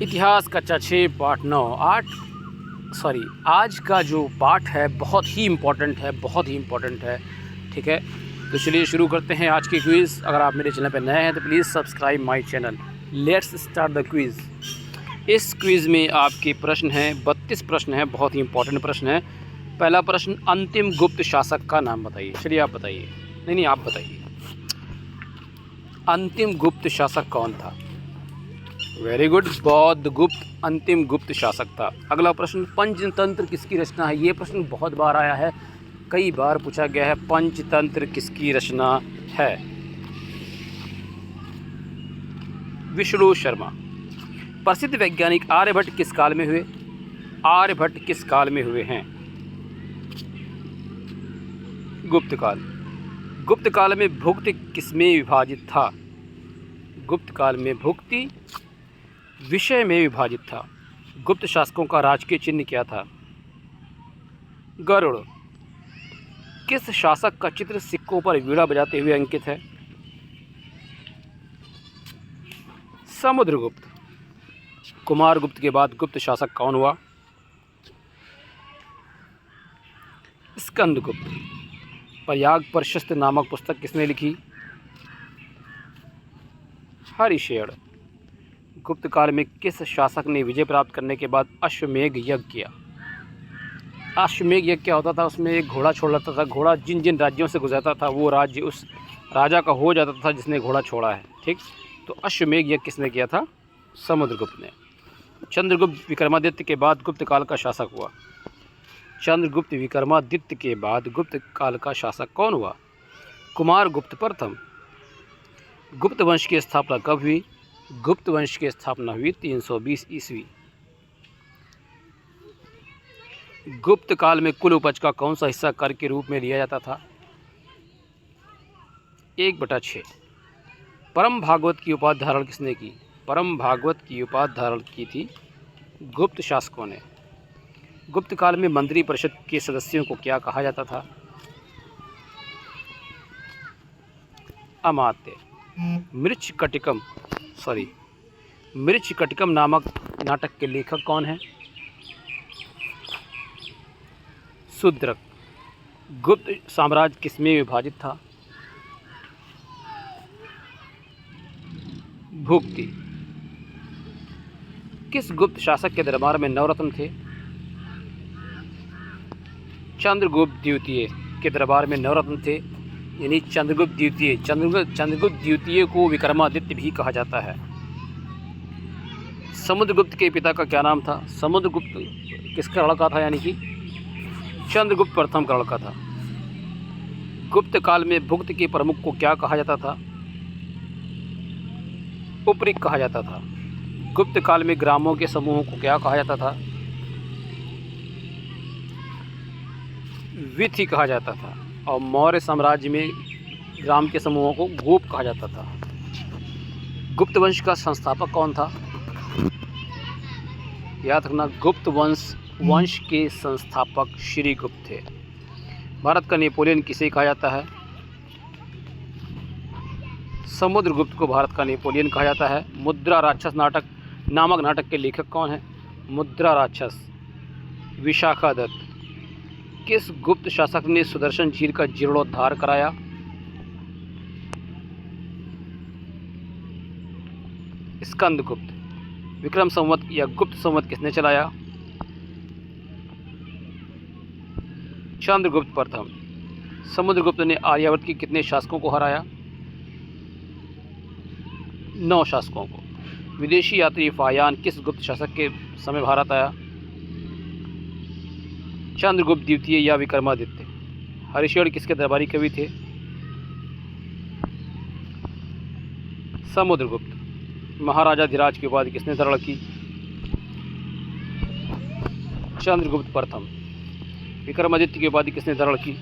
इतिहास कक्षा 6 पाठ 9 आज का जो पाठ है बहुत ही इम्पोर्टेंट है। ठीक है, तो चलिए शुरू करते हैं आज की क्विज़। अगर आप मेरे चैनल पर नए हैं तो please subscribe my channel. Let's start the quiz. इस क्विज़ में आपके प्रश्न हैं 32 प्रश्न हैं, बहुत ही इम्पोर्टेंट प्रश्न है। पहला प्रश्न, अंतिम गुप्त शासक का नाम बताइए। चलिए आप बताइए। नहीं आप बताइए, अंतिम गुप्त शासक कौन था? वेरी गुड, बौद्ध गुप्त अंतिम गुप्त शासक था। अगला प्रश्न, पंचतंत्र किसकी रचना है? ये प्रश्न बहुत बार आया है, कई बार पूछा गया है। पंचतंत्र किसकी रचना है? विष्णु शर्मा। प्रसिद्ध वैज्ञानिक आर्यभट्ट किस काल में हुए? आर्यभट्ट किस काल में हुए हैं? गुप्त काल। गुप्त काल में भुक्ति किसमें विभाजित था? गुप्त काल में भुक्ति विषय में विभाजित था। गुप्त शासकों का राजकीय चिन्ह क्या था? गरुड़। किस शासक का चित्र सिक्कों पर वीणा बजाते हुए अंकित है? समुद्रगुप्त। कुमारगुप्त के बाद गुप्त शासक कौन हुआ? स्कंदगुप्त। प्रयाग प्रशस्त नामक पुस्तक किसने लिखी? हरिशेण। गुप्त काल में किस शासक ने विजय प्राप्त करने के बाद अश्वमेध यज्ञ किया? अश्वमेध यज्ञ क्या होता था? उसमें एक घोड़ा छोड़ लेता था। घोड़ा जिन जिन राज्यों से गुजरता था वो राज्य उस राजा का हो जाता था जिसने घोड़ा छोड़ा है। ठीक, तो अश्वमेध यज्ञ किसने किया था? समुद्रगुप्त ने। चंद्रगुप्त विक्रमादित्य के बाद गुप्त काल का शासक हुआ। चंद्रगुप्त विक्रमादित्य के बाद गुप्त काल का शासक कौन हुआ? कुमारगुप्त प्रथम। गुप्त वंश की स्थापना कब हुई? गुप्त वंश की स्थापना हुई 320 ईस्वी। गुप्त काल में कुल उपज का कौन सा हिस्सा कर के रूप में लिया जाता था? 1/6। परम भागवत की उपाधि धारण किसने की? परम भागवत की उपाधि धारण की थी गुप्त शासकों ने। गुप्त काल में मंत्री परिषद के सदस्यों को क्या कहा जाता था? अमात्य। मृच्छकटिकम नामक नाटक के लेखक कौन हैं? शूद्रक। गुप्त साम्राज्य किसमें विभाजित था? भुक्ति। किस गुप्त शासक के दरबार में नवरत्न थे? चंद्रगुप्त द्वितीय के दरबार में नवरत्न थे, यानी चंद्रगुप्त द्वितीय। चंद्रगुप्त द्वितीय को विक्रमादित्य भी कहा जाता है। समुद्रगुप्त के पिता का क्या नाम था? समुद्रगुप्त किसका लड़का था? यानी कि चंद्रगुप्त प्रथम का लड़का था। गुप्त काल में भुक्त के प्रमुख को क्या कहा जाता था? उपरिक कहा जाता था। गुप्त काल में ग्रामों के समूहों को क्या कहा जाता था? विथि कहा जाता था। और मौर्य साम्राज्य में ग्राम के समूहों को गोप कहा जाता था। गुप्त वंश का संस्थापक कौन था? याद रखना, गुप्त वंश के संस्थापक श्रीगुप्त थे। भारत का नेपोलियन किसे कहा जाता है? समुद्रगुप्त को भारत का नेपोलियन कहा जाता है। मुद्रा राक्षस नामक नाटक के लेखक कौन है? मुद्रा राक्षस विशाखादत्त। किस गुप्त शासक ने सुदर्शन झील का जीर्णोद्धार कराया? स्कंदगुप्त। विक्रम संवत या गुप्त संवत किसने चलाया? चंद्रगुप्त प्रथम। समुद्रगुप्त ने आर्यावर्त के कितने शासकों को हराया? 9 शासकों को। विदेशी यात्री फायान किस गुप्त शासक के समय भारत आया? चंद्रगुप्त द्वितीय या विक्रमादित्य। हरिशेण किसके दरबारी कवि थे? समुद्रगुप्त। महाराजा धीराज की उपाधि किसने धारण की? चंद्रगुप्त प्रथम। विक्रमादित्य की उपाधि किसने धारण की?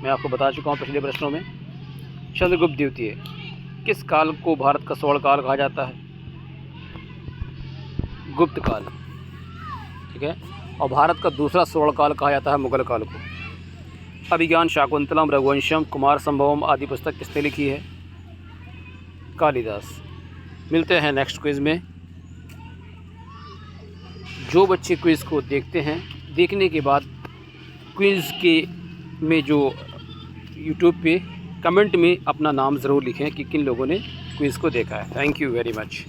मैं आपको बता चुका हूँ पिछले प्रश्नों में, चंद्रगुप्त द्वितीय। किस काल को भारत का स्वर्ण काल कहा जाता है? गुप्त काल। ठीक है, और भारत का दूसरा स्वर्ण काल कहा जाता है मुगल काल को। अभिज्ञान शाकुंतलम, रघुवंशम, कुमार संभवम आदि पुस्तक किसने लिखी है? कालिदास। मिलते हैं नेक्स्ट क्विज़ में। जो बच्चे क्विज़ को देखते हैं, देखने के बाद क्विज़ के में जो यूट्यूब पे कमेंट में अपना नाम ज़रूर लिखें कि किन लोगों ने क्विज़ को देखा है। Thank you very much.